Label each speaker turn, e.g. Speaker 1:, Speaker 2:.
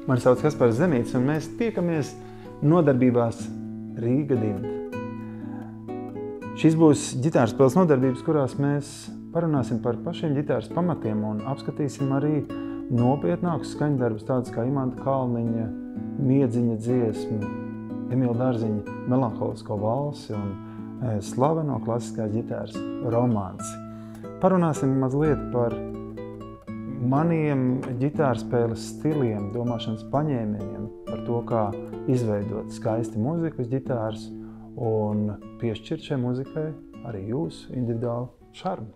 Speaker 1: Mani sauc Kaspars Zemītis, un mēs tiekamies nodarbībās Rīga Dimta. Šīs būs ģitāras spēles nodarbības, kurās mēs parunāsim par pašiem ģitāras pamatiem un apskatīsim arī nopietnākus skaņdarbus, tādus kā Imanta Kalniņa miedziņa dziesmu, Emīla Dārziņa melanholisko valsi un slaveno klasiskās ģitāras romansi. Parunāsim mazliet par maniem ģitārspēles stiliem, domāšanas paņēmieniem, par to, kā izveidot skaisti mūziku uz ģitāras un piešķirt šai muzikai arī jūsu individuālu šarmu.